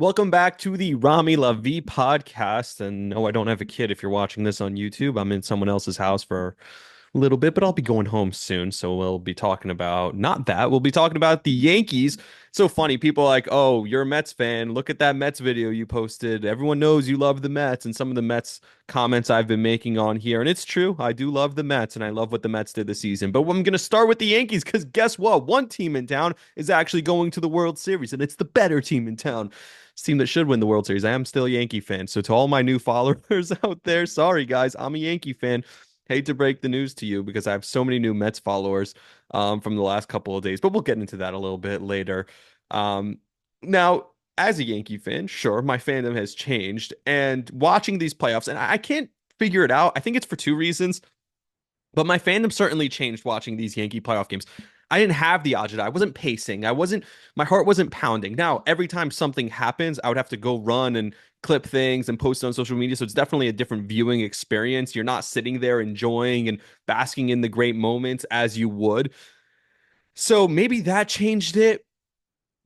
Welcome back to the Rami Lavi podcast. And no, I don't have a kid if you're watching this on YouTube. I'm in someone else's house for a little bit, but I'll be going home soon. So we'll be talking about not that. We'll be talking about the Yankees. So funny. People are like, oh, you're a Mets fan. Look at that Mets video you posted. Everyone knows you love the Mets and some of the Mets comments I've been making on here. And it's true. I do love the Mets and I love what the Mets did this season. But I'm going to start with the Yankees because guess what? One team in town is actually going to the World Series and it's the better team in town. Team that should win the World Series. I am still a Yankee fan. So to all my new followers out there, sorry guys, I'm a Yankee fan. Hate to break the news to you because I have so many new Mets followers from the last couple of days, but we'll get into that a little bit later. Um, Now, as a Yankee fan, sure, my fandom has changed, and watching these playoffs, and I can't figure it out. I think it's for two reasons. But my fandom certainly changed watching these Yankee playoff games. I didn't have the agita. I wasn't pacing. My heart wasn't pounding. Now, every time something happens, I would have to go run and clip things and post on social media. So it's definitely a different viewing experience. You're not sitting there enjoying and basking in the great moments as you would. So maybe that changed it.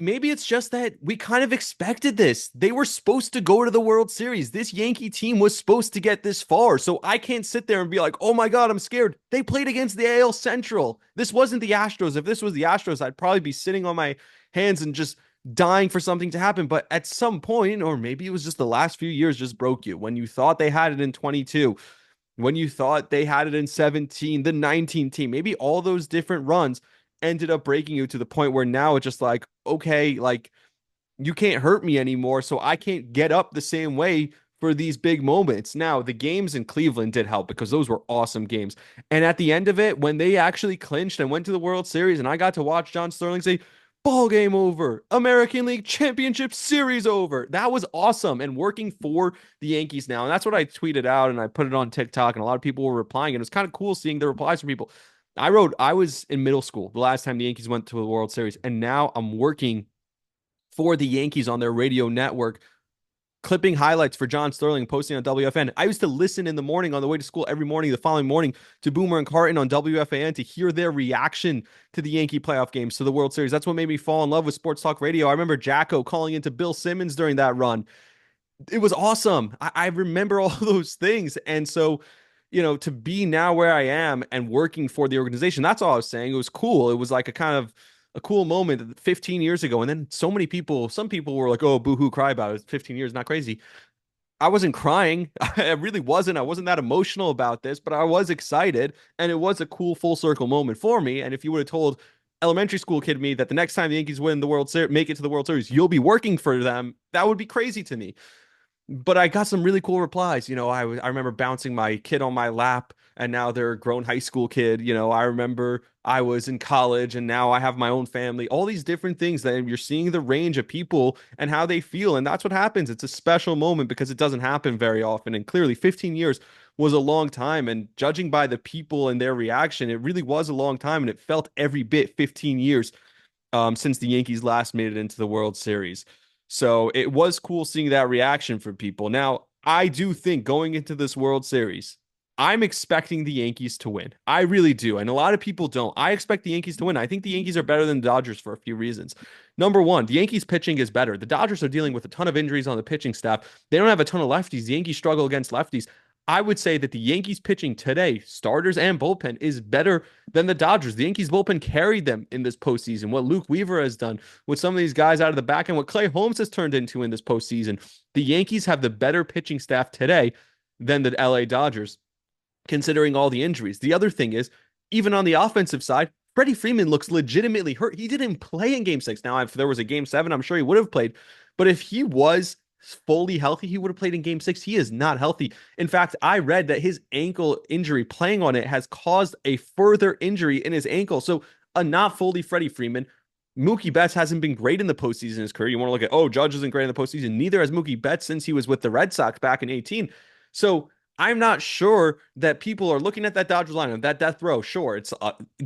Maybe it's just that we kind of expected this. They were supposed to go to the World Series. This Yankee team was supposed to get this far. So I can't sit there and be like, oh my God, I'm scared. They played against the AL Central. This wasn't the Astros. If this was the Astros, I'd probably be sitting on my hands and just dying for something to happen. But at some point, or maybe it was just the last few years just broke you. When you thought they had it in 22, when you thought they had it in 17, the 19 team, maybe all those different runs ended up breaking you to the point where now it's just like, okay, like you can't hurt me anymore. So I can't get up the same way for these big moments. Now, the games in Cleveland did help because those were awesome games. And at the end of it, when they actually clinched and went to the World Series, and I got to watch John Sterling say, ball game over, American League Championship Series over. That was awesome. And working for the Yankees now. And that's what I tweeted out and I put it on TikTok, and a lot of people were replying. And it was kind of cool seeing the replies from people. I was in middle school the last time the Yankees went to the World Series, and now I'm working for the Yankees on their radio network, clipping highlights for John Sterling, posting on WFN. I used to listen in the morning on the way to school every morning, the following morning, to Boomer and Carton on WFAN to hear their reaction to the Yankee playoff games, to the World Series. That's what made me fall in love with sports talk radio. I remember Jacko calling into Bill Simmons during that run. It was awesome. I remember all those things. And so, to be now where I am and working for the organization, that's all I was saying. It was cool. It was like a kind of a cool moment 15 years ago. And then some people were like, oh, boohoo, cry about it. 15 years, not crazy. I wasn't crying. I really wasn't. I wasn't that emotional about this, but I was excited. And it was a cool full circle moment for me. And if you would have told elementary school kid me that the next time the Yankees win the World Series, make it to the World Series, you'll be working for them, that would be crazy to me. But I got some really cool replies. I remember bouncing my kid on my lap, and now they're a grown high school kid. I remember I was in college, and now I have my own family. All these different things that you're seeing the range of people and how they feel, and that's what happens. It's a special moment because it doesn't happen very often. And clearly, 15 years was a long time. And judging by the people and their reaction, it really was a long time, and it felt every bit 15 years since the Yankees last made it into the World Series. So it was cool seeing that reaction from people. Now, I do think going into this World Series, I'm expecting the Yankees to win. I really do. And a lot of people don't. I expect the Yankees to win. I think the Yankees are better than the Dodgers for a few reasons. Number one, the Yankees pitching is better. The Dodgers are dealing with a ton of injuries on the pitching staff. They don't have a ton of lefties. The Yankees struggle against lefties. I would say that the Yankees pitching today, starters and bullpen, is better than the Dodgers. The Yankees bullpen carried them in this postseason. What Luke Weaver has done with some of these guys out of the back and what Clay Holmes has turned into in this postseason, the Yankees have the better pitching staff today than the LA Dodgers, considering all the injuries. The other thing is, even on the offensive side, Freddie Freeman looks legitimately hurt. He didn't play in game six. Now, if there was a game seven, I'm sure he would have played. But if he was fully healthy, he would have played in game six. He is not healthy. In fact, I read that his ankle injury playing on it has caused a further injury in his ankle. So a not fully Freddie Freeman. Mookie Betts hasn't been great in the postseason in his career. You want to look at, oh, Judge isn't great in the postseason. Neither has Mookie Betts since he was with the Red Sox back in 18. So I'm not sure that people are looking at that Dodgers lineup, that death row. Sure, it's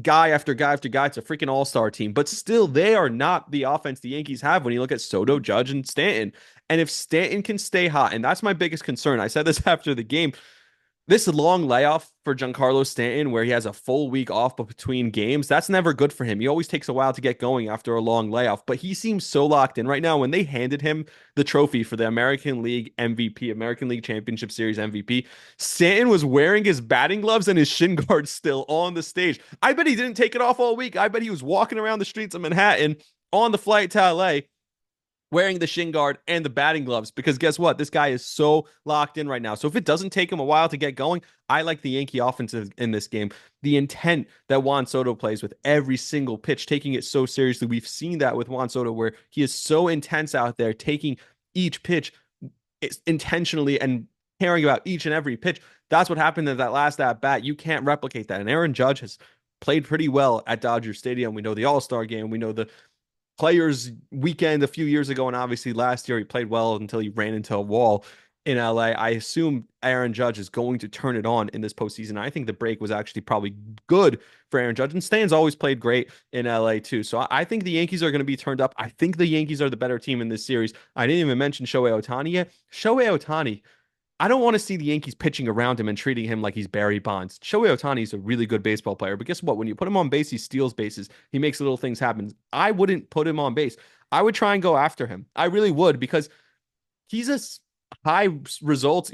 guy after guy after guy. It's a freaking all-star team, but still, they are not the offense the Yankees have when you look at Soto, Judge, and Stanton. And if Stanton can stay hot, and that's my biggest concern. I said this after the game. This long layoff for Giancarlo Stanton, where he has a full week off but between games, that's never good for him. He always takes a while to get going after a long layoff, but he seems so locked in right now. When they handed him the trophy for the American League MVP, American League Championship Series MVP, Stanton was wearing his batting gloves and his shin guards still on the stage. I bet he didn't take it off all week. I bet he was walking around the streets of Manhattan on the flight to LA wearing the shin guard and the batting gloves because guess what? This guy is so locked in right now. So if it doesn't take him a while to get going, I like the Yankee offense in this game. The intent that Juan Soto plays with every single pitch, taking it so seriously. We've seen that with Juan Soto where he is so intense out there, taking each pitch intentionally and caring about each and every pitch. That's what happened in that last at bat. You can't replicate that. And Aaron Judge has played pretty well at Dodger Stadium. We know the All-Star game. We know the Players Weekend a few years ago, and obviously last year he played well until he ran into a wall in LA. I assume Aaron Judge is going to turn it on in this postseason. I think the break was actually probably good for Aaron Judge, and Stan's always played great in LA too. So I think the Yankees are going to be turned up. I think the Yankees are the better team in this series. I didn't even mention Shohei Ohtani yet. Shohei Ohtani, I don't want to see the Yankees pitching around him and treating him like he's Barry Bonds. Shohei Ohtani is a really good baseball player, but guess what? When you put him on base, he steals bases. He makes little things happen. I wouldn't put him on base. I would try and go after him. I really would because he's a high results,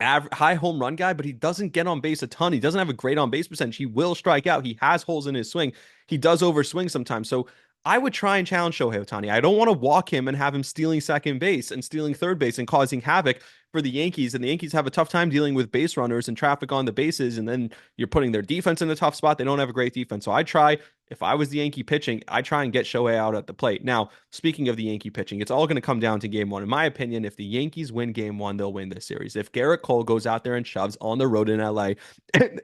high home run guy, but he doesn't get on base a ton. He doesn't have a great on base percentage. He will strike out. He has holes in his swing. He does overswing sometimes. So I would try and challenge Shohei Ohtani. I don't want to walk him and have him stealing second base and stealing third base and causing havoc for the Yankees. And the Yankees have a tough time dealing with base runners and traffic on the bases. And then you're putting their defense in a tough spot. They don't have a great defense. So I try, if I was the Yankee pitching, I try and get Shohei out at the plate. Now, speaking of the Yankee pitching, it's all going to come down to game one. In my opinion, if the Yankees win game one, they'll win this series. If Garrett Cole goes out there and shoves on the road in LA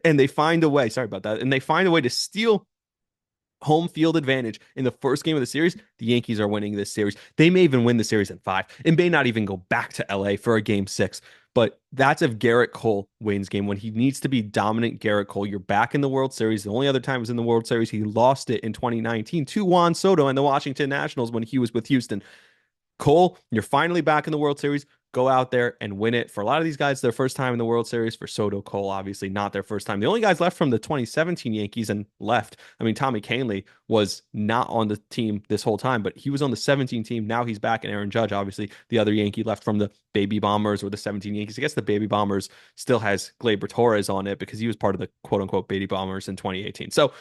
and they find a way, sorry about that, and they find a way to steal home field advantage in the first game of the series, the Yankees are winning this series. They may even win the series in five and may not even go back to LA for a game six. But that's if Garrett Cole wins game when he needs to be dominant. Garrett Cole, you're back in the World Series. The only other time was in the World Series. He lost it in 2019 to Juan Soto and the Washington Nationals when he was with Houston. Cole, you're finally back in the World Series. Go out there and win it. For a lot of these guys, their first time in the World Series. For Soto, Cole, obviously not their first time. The only guys left from the 2017 Yankees and left. I mean, Tommy Kahnle was not on the team this whole time, but he was on the 17 team. Now he's back, and Aaron Judge, obviously, the other Yankee left from the Baby Bombers or the 17 Yankees. I guess the Baby Bombers still has Gleyber Torres on it because he was part of the quote unquote Baby Bombers in 2018. So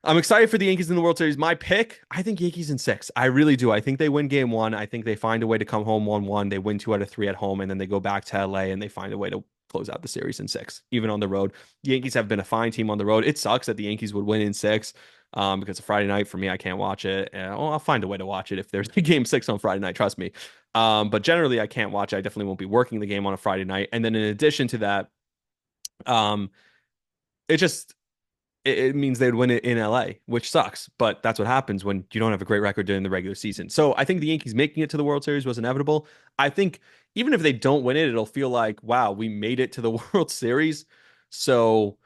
I'm excited for the Yankees in the World Series. My pick, I think Yankees in six. I really do. I think they win game one. I think they find a way to come home 1-1. They win 2 out of 3 at home, and then they go back to LA and they find a way to close out the series in six, even on the road. The Yankees have been a fine team on the road. It sucks that the Yankees would win in six because a Friday night for me, I can't watch it. I'll find a way to watch it if there's a game six on Friday night, trust me. But generally, I can't watch it. I definitely won't be working the game on a Friday night. And then in addition to that, um, it just it means they'd win it in LA, which sucks. But that's what happens when you don't have a great record during the regular season. So I think the Yankees making it to the World Series was inevitable. I think even if they don't win it, it'll feel like, wow, we made it to the World Series. So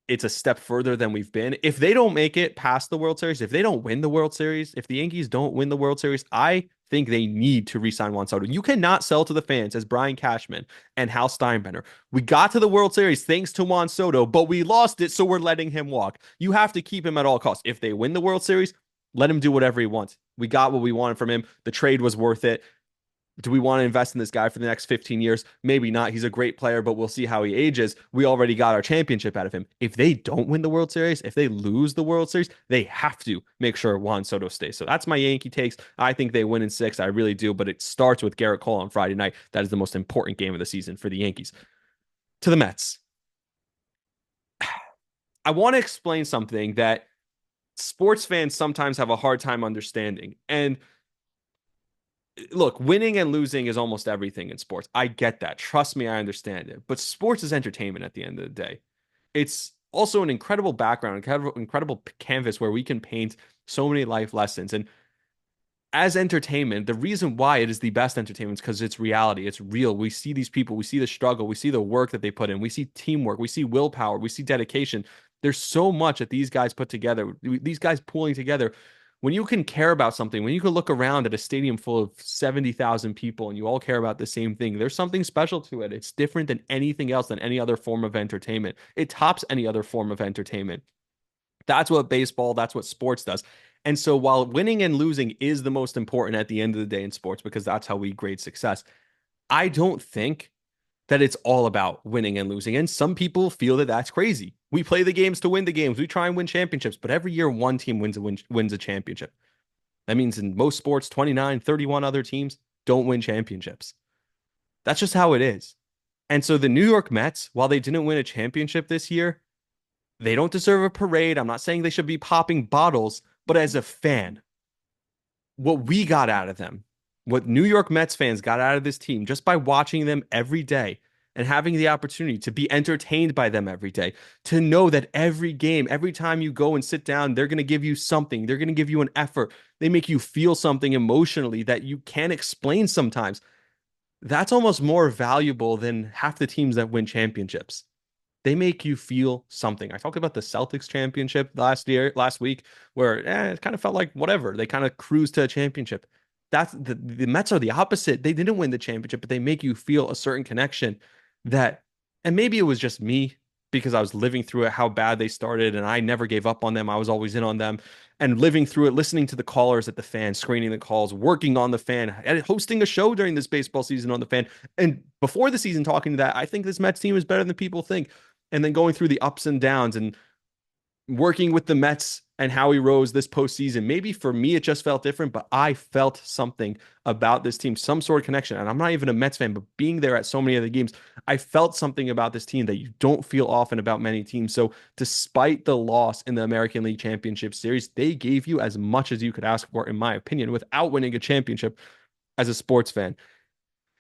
it's a step further than we've been. If they don't make it past the World Series, if they don't win the World Series, if the Yankees don't win the World Series, I think they need to re-sign Juan Soto. You cannot sell to the fans as Brian Cashman and Hal Steinbrenner. We got to the World Series thanks to Juan Soto, but we lost it, so we're letting him walk. You have to keep him at all costs. If they win the World Series, let him do whatever he wants. We got what we wanted from him. The trade was worth it. Do we want to invest in this guy for the next 15 years? Maybe not. He's a great player, but we'll see how he ages. We already got our championship out of him. If they don't win the World Series, if they lose the World Series, they have to make sure Juan Soto stays. So that's my Yankee takes. I think they win in six. I really do, but it starts with Garrett Cole on Friday night. That is the most important game of the season for the Yankees. To the Mets. I want to explain something that sports fans sometimes have a hard time understanding. And look, winning and losing is almost everything in sports. I get that. Trust me, I understand it. But sports is entertainment at the end of the day. It's also an incredible background, incredible canvas where we can paint so many life lessons. And as entertainment, the reason why it is the best entertainment is because it's reality. It's real. We see these people, we see the struggle, we see the work that they put in, we see teamwork, we see willpower, we see dedication. There's so much that these guys put together, these guys pulling together When you can care about something, when you can look around at a stadium full of 70,000 people and you all care about the same thing, there's something special to it. It's different than anything else, than any other form of entertainment. It tops any other form of entertainment. That's what baseball, that's what sports does. And so while winning and losing is the most important at the end of the day in sports, because that's how we grade success, I don't think that it's all about winning and losing. And some people feel that that's crazy. We play the games to win the games. We try and win championships, but every year one team wins a championship. That means in most sports, 29, 31 other teams don't win championships. That's just how it is. And so the New York Mets, while they didn't win a championship this year, they don't deserve a parade. I'm not saying they should be popping bottles, but as a fan, what we got out of them, what New York Mets fans got out of this team just by watching them every day and having the opportunity to be entertained by them every day, to know that every game, every time you go and sit down, they're going to give you something. They're going to give you an effort. They make you feel something emotionally that you can't explain sometimes. That's almost more valuable than half the teams that win championships. They make you feel something. I talked about the Celtics championship last week, where it kind of felt like whatever. They kind of cruised to a championship. That's the Mets are the opposite. They didn't win the championship, but they make you feel a certain connection that, and maybe it was just me because I was living through it, how bad they started, and I never gave up on them. I was always in on them and living through it, listening to the callers at the fan, screening the calls, working on the fan, and hosting a show during this baseball season on the fan. And before the season, talking to that, I think this Mets team is better than people think, and then going through the ups and downs and working with the Mets and Howie Rose this postseason. Maybe for me, it just felt different, but I felt something about this team, some sort of connection. And I'm not even a Mets fan, but being there at so many of the games, I felt something about this team that you don't feel often about many teams. So despite the loss in the American League Championship Series, they gave you as much as you could ask for, in my opinion, without winning a championship as a sports fan.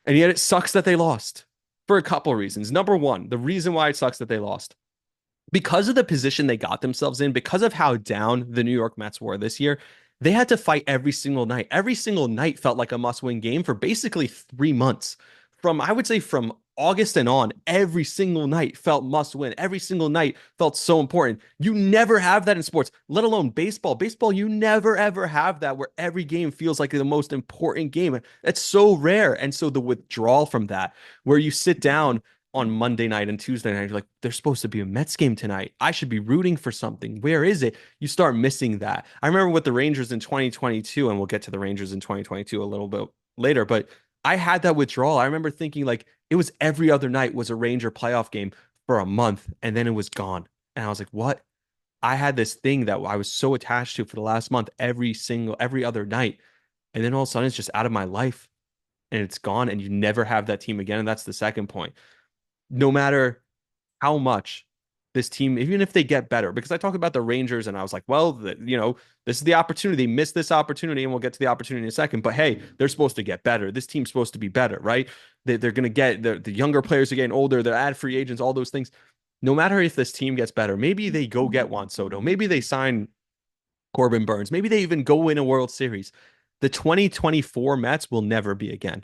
And yet it sucks that they lost for a couple of reasons. Number one, the reason why it sucks that they lost, because of the position they got themselves in, because of how down the New York Mets were this year, they had to fight every single night. Every single night felt like a must-win game for basically 3 months. I would say from August and on, every single night felt must win. Every single night felt so important. You never have that in sports, let alone baseball. Baseball, you never ever have that where every game feels like the most important game. It's so rare. And so the withdrawal from that, where you sit down on Monday night and Tuesday night, you're like, there's supposed to be a Mets game tonight. I should be rooting for something. Where is it? You start missing that. I remember with the Rangers in 2022, and we'll get to the Rangers in 2022 a little bit later, but I had that withdrawal. I remember thinking like it was every other night was a Ranger playoff game for a month, and then it was gone. And I was like, what? I had this thing that I was so attached to for the last month, every other night. And then all of a sudden it's just out of my life and it's gone, and you never have that team again. And that's the second point. No matter how much this team, even if they get better, because I talked about the Rangers and I was like, well, this is the opportunity. They missed this opportunity, and we'll get to the opportunity in a second. But hey, they're supposed to get better. This team's supposed to be better, right? They're going to get the younger players are getting older. They're ad free agents, all those things. No matter if this team gets better, maybe they go get Juan Soto. Maybe they sign Corbin Burns. Maybe they even go win a World Series. The 2024 Mets will never be again.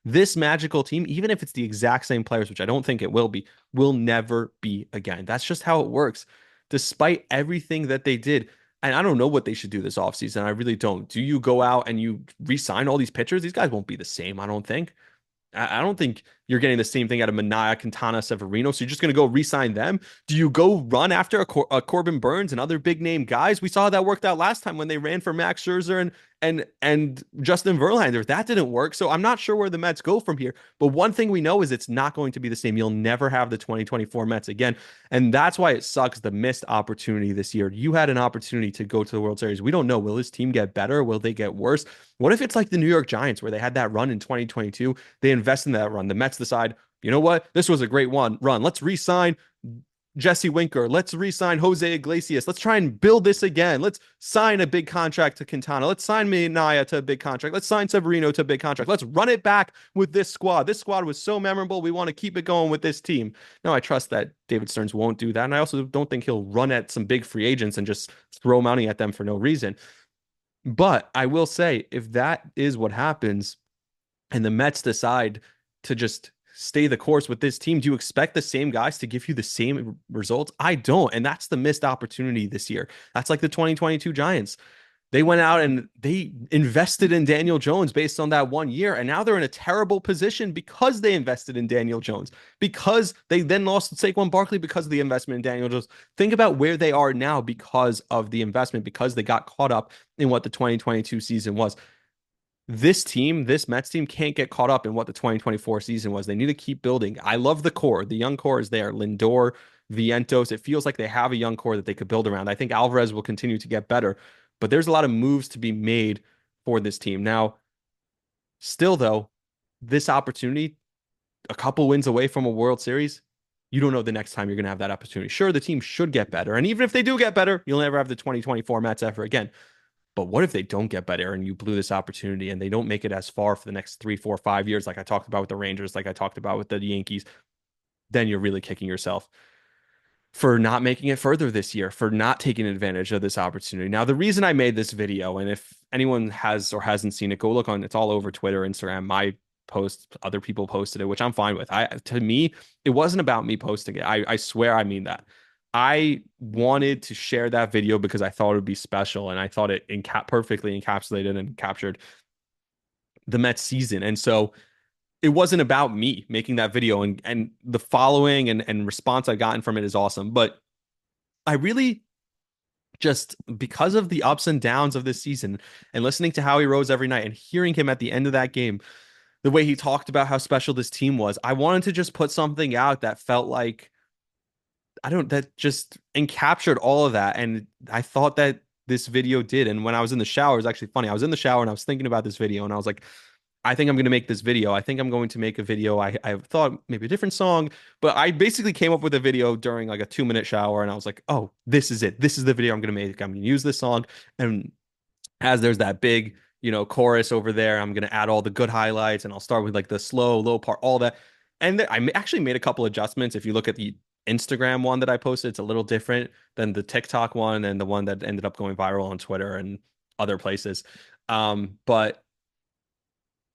This magical team, even if it's the exact same players, which I don't think it will never be again. That's just how it works. Despite everything that they did, and I don't know what they should do this offseason. I really don't. Do you go out and you re-sign all these pitchers? These guys won't be the same, I don't think. I don't think you're getting the same thing out of Manaea, Quintana, Severino. So you're just going to go re-sign them? Do you go run after a Corbin Burns and other big name guys? We saw how that worked out last time when they ran for Max Scherzer and Justin Verlander. That didn't work. So I'm not sure where the Mets go from here. But one thing we know is it's not going to be the same. You'll never have the 2024 Mets again. And that's why it sucks, the missed opportunity this year. You had an opportunity to go to the World Series. We don't know. Will this team get better? Will they get worse? What if it's like the New York Giants where they had that run in 2022? They invest in that run. The Mets decide, you know what? This was a great run. Let's re-sign Jesse Winker. Let's re-sign Jose Iglesias. Let's try and build this again. Let's sign a big contract to Quintana. Let's sign Manaea to a big contract. Let's sign Severino to a big contract. Let's run it back with this squad. This squad was so memorable. We want to keep it going with this team. Now, I trust that David Stearns won't do that. And I also don't think he'll run at some big free agents and just throw money at them for no reason. But I will say, if that is what happens and the Mets decide to just stay the course with this team, do you expect the same guys to give you the same results? I don't. And that's the missed opportunity this year. That's like the 2022 Giants. They went out and they invested in Daniel Jones based on that 1 year. And now they're in a terrible position because they invested in Daniel Jones, because they then lost Saquon Barkley because of the investment in Daniel Jones. Think about where they are now because of the investment, because they got caught up in what the 2022 season was. This team, this Mets team, can't get caught up in what the 2024 season was. They need to keep building. I love the core. The young core is there. Lindor, Vientos. It feels like they have a young core that they could build around. I think Alvarez will continue to get better, but there's a lot of moves to be made for this team. Now, still though, this opportunity, a couple wins away from a World Series, you don't know the next time you're going to have that opportunity. Sure, the team should get better. And even if they do get better, you'll never have the 2024 Mets ever again. But what if they don't get better and you blew this opportunity and they don't make it as far for the next 3, 4, 5 years, like I talked about with the Rangers, like I talked about with the Yankees? Then you're really kicking yourself for not making it further this year, for not taking advantage of this opportunity. Now, the reason I made this video, and if anyone has or hasn't seen it, go look on, it's all over Twitter, Instagram, my post, other people posted it, which I'm fine with. To me, it wasn't about me posting it. I swear I mean that. I wanted to share that video because I thought it would be special, and I thought it perfectly encapsulated and captured the Mets season. And so it wasn't about me making that video, and the following and response I've gotten from it is awesome. But I really just, because of the ups and downs of this season and listening to Howie Rose every night and hearing him at the end of that game, the way he talked about how special this team was, I wanted to just put something out that felt like that just encaptured all of that. And I thought that this video did. And when I was in the shower, it was actually funny. I was in the shower and I was thinking about this video and I was like, I think I'm going to make this video. I think I'm going to make a video. I thought maybe a different song, but I basically came up with a video during like a 2 minute shower. And I was like, oh, this is it. This is the video I'm going to make. I'm going to use this song. And as there's that big, chorus over there, I'm going to add all the good highlights and I'll start with like the slow, low part, all that. And I actually made a couple adjustments. If you look at the Instagram one that I posted, it's a little different than the TikTok one and the one that ended up going viral on Twitter and other places. But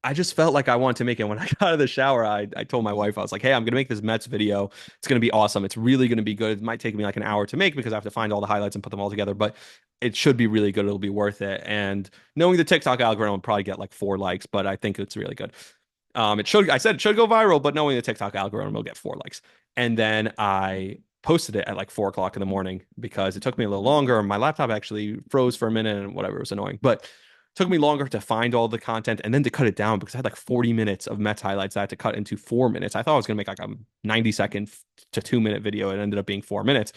I just felt like I wanted to make it. When I got out of the shower, I told my wife, I was like, hey, I'm going to make this Mets video. It's going to be awesome. It's really going to be good. It might take me like an hour to make because I have to find all the highlights and put them all together, but it should be really good. It'll be worth it. And knowing the TikTok algorithm will probably get like 4 likes, but I think it's really good. I said it should go viral, but knowing the TikTok algorithm will get 4 likes. And then I posted it at like 4 o'clock in the morning because it took me a little longer. My laptop actually froze for a minute and whatever, it was annoying. But took me longer to find all the content and then to cut it down because I had like 40 minutes of Mets highlights I had to cut into 4 minutes. I thought I was going to make like a 90-second to 2 minute video. It ended up being 4 minutes.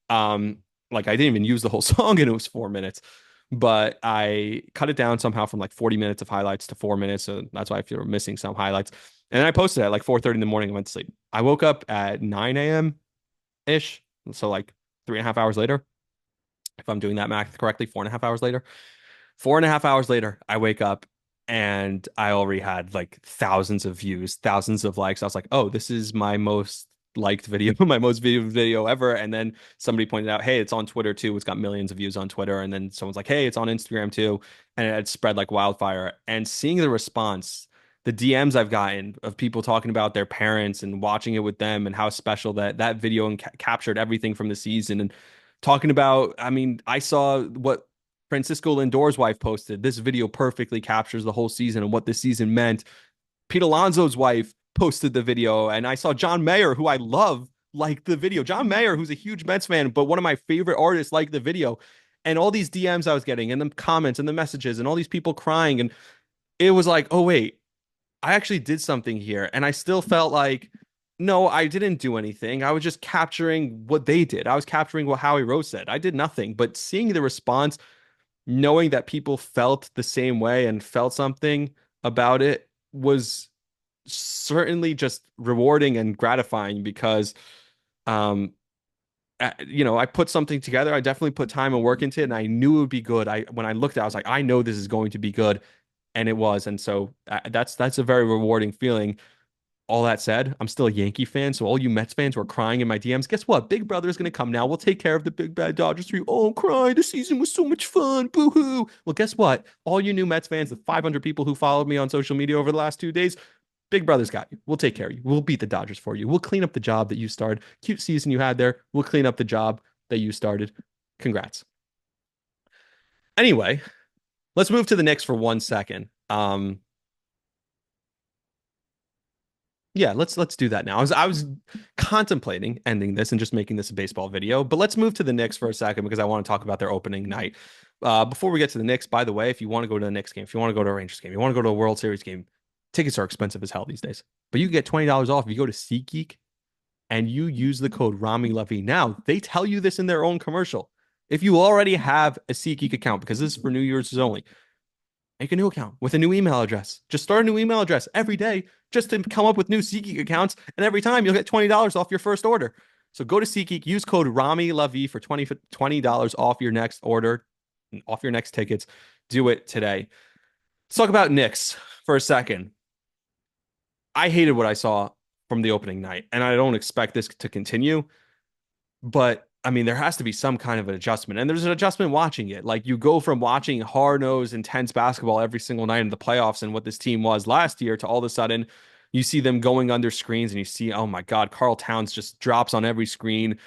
Like I didn't even use the whole song and it was 4 minutes, but I cut it down somehow from like 40 minutes of highlights to 4 minutes. So that's why I feel missing some highlights. And then I posted it at like 4:30 in the morning and went to sleep. I woke up at 9 a.m. ish. So like 3.5 hours later, if I'm doing that math correctly, 4.5 hours later. 4.5 hours later, I wake up and I already had like thousands of views, thousands of likes. I was like, oh, this is my most liked video, my most viewed video ever. And then somebody pointed out, hey, it's on Twitter too. It's got millions of views on Twitter. And then someone's like, hey, it's on Instagram too. And it had spread like wildfire. And seeing the response, the DMs I've gotten of people talking about their parents and watching it with them and how special that video captured everything from the season and talking about, I mean, I saw what Francisco Lindor's wife posted. This video perfectly captures the whole season and what this season meant. Pete Alonso's wife posted the video, and I saw John Mayer, who I love, like the video. John Mayer, who's a huge Mets fan, but one of my favorite artists, liked the video. And all these DMs I was getting, and the comments and the messages, and all these people crying. And it was like, oh, wait, I actually did something here. And I still felt like, no, I didn't do anything. I was just capturing what they did. I was capturing what Howie Rose said. I did nothing. But seeing the response, knowing that people felt the same way and felt something about it was certainly just rewarding and gratifying because I put something together. I definitely put time and work into it and I knew it would be good. When I looked at it, I was like, I know this is going to be good, and it was. And so that's a very rewarding feeling. All that said, I'm still a Yankee fan. So all you Mets fans who are crying in my DMs, guess what? Big Brother is going to come now. We'll take care of the big bad Dodgers for you. Oh, I'm crying. The season was so much fun. Boo hoo. Well, guess what? All you new Mets fans, the 500 people who followed me on social media over the last 2 days, Big Brother's got you. We'll take care of you. We'll beat the Dodgers for you. We'll clean up the job that you started. Cute season you had there. We'll clean up the job that you started. Congrats. Anyway, Let's move to the Knicks for 1 second. Yeah, let's do that now. I was contemplating ending this and just making this a baseball video, but let's move to the Knicks for a second because I want to talk about their opening night. Before we get to the Knicks, by the way, if you want to go to the Knicks game, if you want to go to a Rangers game, you want to go to a World Series game, tickets are expensive as hell these days. But you can get $20 off if you go to SeatGeek and you use the code Rami Lavi. Now, they tell you this in their own commercial. If you already have a SeatGeek account, because this is for New Year's only, make a new account with a new email address. Just start a new email address every day just to come up with new SeatGeek accounts. And every time you'll get $20 off your first order. So go to SeatGeek, use code Rami Lavi for $20 off your next order, off your next tickets. Do it today. Let's talk about Knicks for a second. I hated what I saw from the opening night, and I don't expect this to continue. But I mean, there has to be some kind of an adjustment. And there's an adjustment watching it. Like you go from watching hard-nosed, intense basketball every single night in the playoffs and what this team was last year to all of a sudden you see them going under screens and you see, oh my God, Carl Towns just drops on every screen,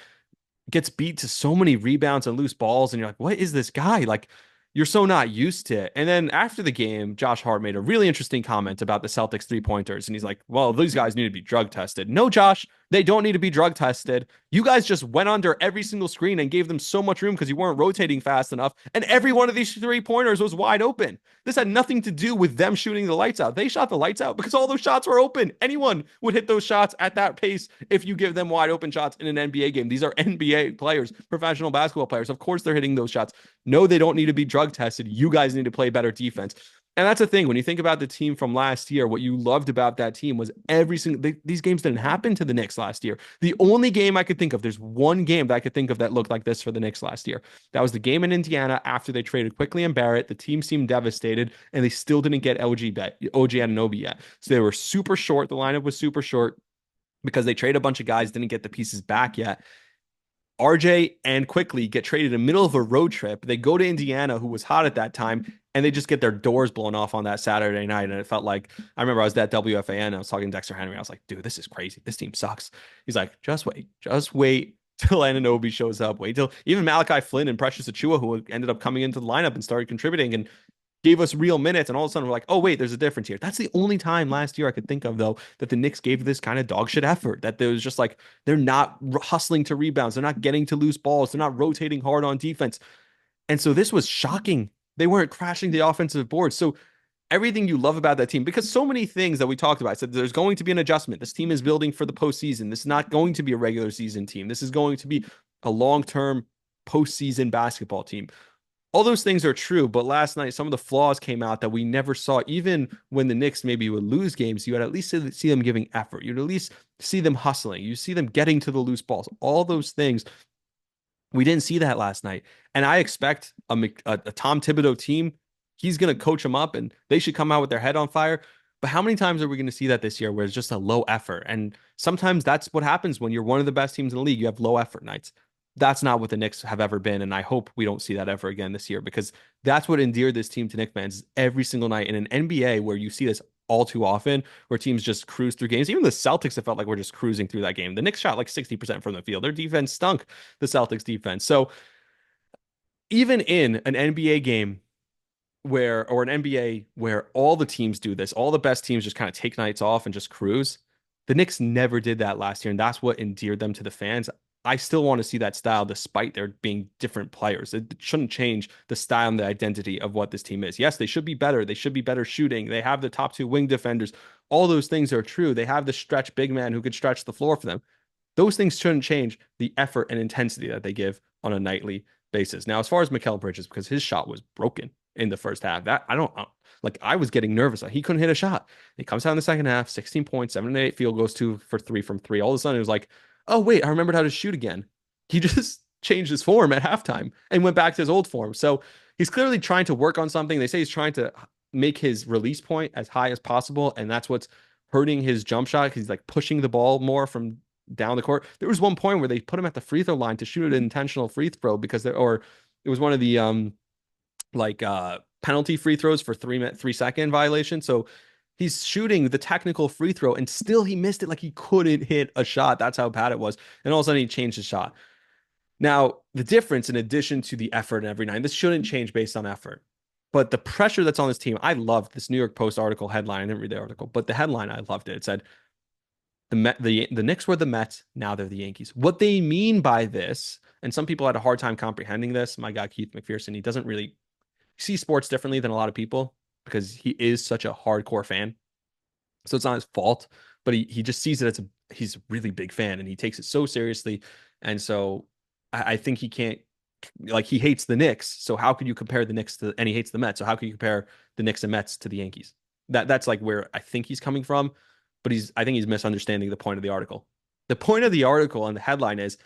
gets beat to so many rebounds and loose balls, and you're like, what is this guy? Like, you're so not used to it. And then after the game, Josh Hart made a really interesting comment about the Celtics three-pointers. And he's like, well, these guys need to be drug tested. No, Josh, they don't need to be drug tested. You guys just went under every single screen and gave them so much room because you weren't rotating fast enough. And every one of these three-pointers was wide open. This had nothing to do with them shooting the lights out. They shot the lights out because all those shots were open. Anyone would hit those shots at that pace if you give them wide open shots in an NBA game. These are NBA players, professional basketball players. Of course, they're hitting those shots. No, they don't need to be drug tested. You guys need to play better defense. And that's the thing. When you think about the team from last year, what you loved about that team was every single these games didn't happen to the Knicks last year. The only game I could think of, there's one game that I could think of that looked like this for the Knicks last year. That was the game in Indiana after they traded Quickly and Barrett. The team seemed devastated, and they still didn't get OG Anunoby yet. So they were super short. The lineup was super short because they traded a bunch of guys, didn't get the pieces back yet. RJ and Quickly get traded in the middle of a road trip. They go to Indiana, who was hot at that time, and they just get their doors blown off on that Saturday night. And it felt like, I remember I was at WFAN, I was talking to Dexter Henry. I was like, dude, this is crazy. This team sucks. He's like, just wait till Anunoby shows up. Wait till even Malachi Flynn and Precious Achua, who ended up coming into the lineup and started contributing and gave us real minutes, and all of a sudden we're like, oh wait, there's a difference here. That's the only time last year I could think of, though, that the Knicks gave this kind of dog shit effort. That there was just like they're not hustling to rebounds, they're not getting to loose balls, they're not rotating hard on defense, and so this was shocking. They weren't crashing the offensive board. So everything you love about that team, because so many things that we talked about, I said there's going to be an adjustment. This team is building for the postseason. This is not going to be a regular season team. This is going to be a long-term postseason basketball team. All those things are true, but last night some of the flaws came out that we never saw. Even when the Knicks maybe would lose games, you would at least see them giving effort. You'd at least see them hustling. You see them getting to the loose balls. All those things, we didn't see that last night. And I expect a Tom Thibodeau team, he's going to coach them up and they should come out with their head on fire. But how many times are we going to see that this year where it's just a low effort? And sometimes that's what happens when you're one of the best teams in the league. You have low effort nights. That's not what the Knicks have ever been. And I hope we don't see that ever again this year, because that's what endeared this team to Knicks fans every single night. In an NBA where you see this all too often, where teams just cruise through games. Even the Celtics, it felt like we're just cruising through that game. The Knicks shot like 60% from the field. Their defense stunk, the Celtics defense. So even in an NBA game or an NBA where all the teams do this, all the best teams just kind of take nights off and just cruise. The Knicks never did that last year, and that's what endeared them to the fans. I still want to see that style despite there being different players. It shouldn't change the style and the identity of what this team is. Yes, they should be better. They should be better shooting. They have the top two wing defenders. All those things are true. They have the stretch big man who could stretch the floor for them. Those things shouldn't change the effort and intensity that they give on a nightly basis. Now, as far as Mikal Bridges, because his shot was broken in the first half, that I was getting nervous. He couldn't hit a shot. He comes out in the second half, 16 points, 7 and 8 field goes 2 for 3 from 3. All of a sudden, it was like, oh, wait, I remembered how to shoot again. He just changed his form at halftime and went back to his old form. So he's clearly trying to work on something. They say he's trying to make his release point as high as possible, and that's what's hurting his jump shot. He's like pushing the ball more from down the court. There was one point where they put him at the free throw line to shoot an intentional free throw because or it was one of the penalty free throws for 3-second violation. So he's shooting the technical free throw and still he missed it. Like he couldn't hit a shot. That's how bad it was. And all of a sudden he changed his shot. Now, the difference, in addition to the effort every night, this shouldn't change based on effort. But the pressure that's on this team, I loved this New York Post article headline. I didn't read the article, but the headline, I loved it. It said the Knicks were the Mets, now they're the Yankees. What they mean by this, and some people had a hard time comprehending this. My guy Keith McPherson, he doesn't really see sports differently than a lot of people because he is such a hardcore fan. So it's not his fault, but he just sees it as he's a really big fan and he takes it so seriously. And so I think he can't, like, he hates the Knicks. So how could you compare the Knicks to, and he hates the Mets. So how can you compare the Knicks and Mets to the Yankees? That's like where I think he's coming from, but I think he's misunderstanding the point of the article. The point of the article and the headline is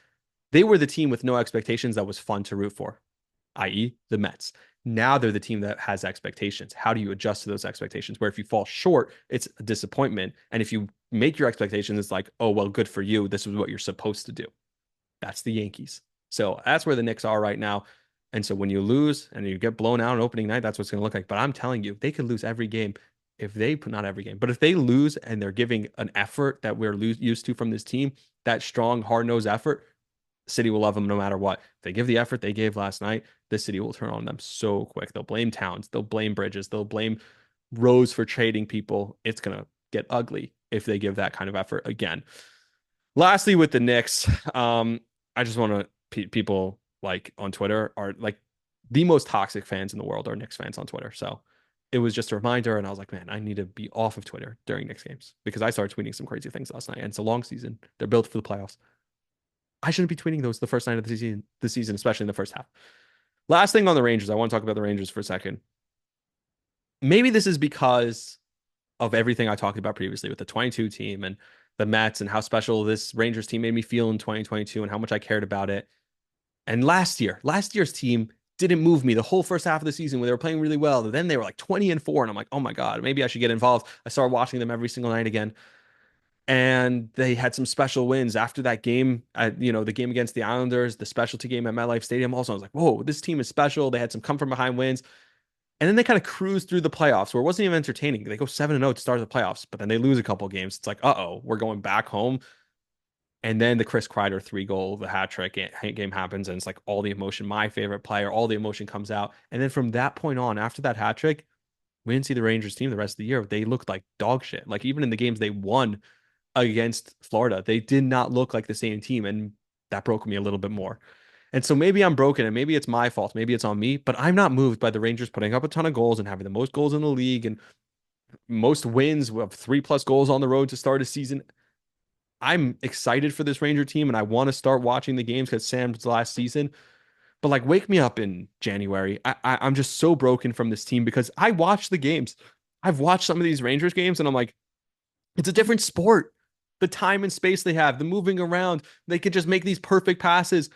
they were the team with no expectations that was fun to root for, i.e., the Mets. Now they're the team that has expectations. How do you adjust to those expectations? Where if you fall short, it's a disappointment. And if you make your expectations, it's like, oh, well, good for you. This is what you're supposed to do. That's the Yankees. So that's where the Knicks are right now. And so when you lose and you get blown out on opening night, that's what it's going to look like. But I'm telling you, they could lose every game if they put, not every game, but if they lose and they're giving an effort that we're used to from this team, that strong, hard nosed effort, City will love them no matter what. If they give the effort they gave last night, the city will turn on them so quick. They'll blame Towns, they'll blame Bridges, they'll blame Rose for trading people. It's going to get ugly if they give that kind of effort again. Lastly, with the Knicks, I just want to people like on Twitter are like the most toxic fans in the world are Knicks fans on Twitter. So it was just a reminder, and I was like, man, I need to be off of Twitter during Knicks games because I started tweeting some crazy things last night. And it's a long season; they're built for the playoffs. I shouldn't be tweeting those the first night of the season, especially in the first half. Last thing on the Rangers, I want to talk about the Rangers for a second. Maybe this is because of everything I talked about previously with the 22 team and the Mets and how special this Rangers team made me feel in 2022 and how much I cared about it. And last year's team didn't move me the whole first half of the season when they were playing really well. Then they were like 20-4, and I'm like, oh my God, maybe I should get involved. I started watching them every single night again. And they had some special wins after that game. The game against the Islanders, the specialty game at MetLife Stadium. Also, I was like, whoa, this team is special. They had some come from behind wins. And then they kind of cruise through the playoffs where it wasn't even entertaining. They go 7-0 to start the playoffs, but then they lose a couple of games. It's like, uh-oh, we're going back home. And then the Chris Kreider 3-goal, the hat trick game happens, and it's like all the emotion, my favorite player, all the emotion comes out. And then from that point on, after that hat trick, we didn't see the Rangers team the rest of the year. They looked like dog shit. Like even in the games they won against Florida, they did not look like the same team. And that broke me a little bit more. And so maybe I'm broken and maybe it's my fault. Maybe it's on me, but I'm not moved by the Rangers putting up a ton of goals and having the most goals in the league and most wins of 3+ goals on the road to start a season. I'm excited for this Ranger team and I want to start watching the games because Sam's last season. But like, wake me up in January. I'm just so broken from this team because I watch the games. I've watched some of these Rangers games and I'm like, it's a different sport. The time and space they have, the moving around, they could just make these perfect passes.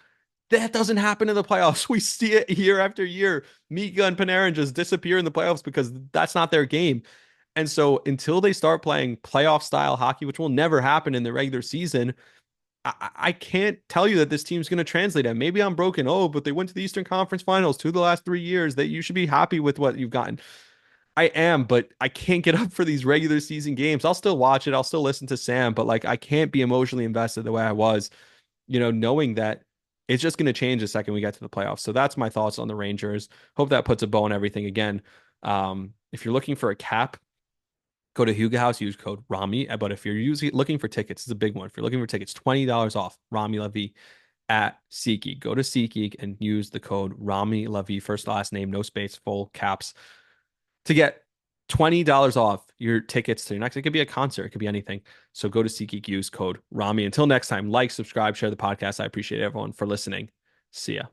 That doesn't happen in the playoffs. We see it year after year. Mika and Panarin just disappear in the playoffs because that's not their game. And so until they start playing playoff style hockey, which will never happen in the regular season, I can't tell you that this team's going to translate. And maybe I'm broken. Oh, but they went to the Eastern Conference Finals 2 of the last 3 years. That you should be happy with what you've gotten. I am, but I can't get up for these regular season games. I'll still watch it. I'll still listen to Sam, but like I can't be emotionally invested the way I was, knowing that it's just going to change the second we get to the playoffs. So that's my thoughts on the Rangers. Hope that puts a bow on everything again. If you're looking for a cap, go to Hugo House, use code Rami. But if you're looking for tickets, it's a big one. If you're looking for tickets, $20 off Rami Lavi at SeatGeek. Go to SeatGeek and use the code Rami Lavi, first last name, no space, full caps, to get $20 off your tickets to your next. It could be a concert, it could be anything. So go to SeatGeek, use code Rami. Until next time, like, subscribe, share the podcast. I appreciate everyone for listening. See ya.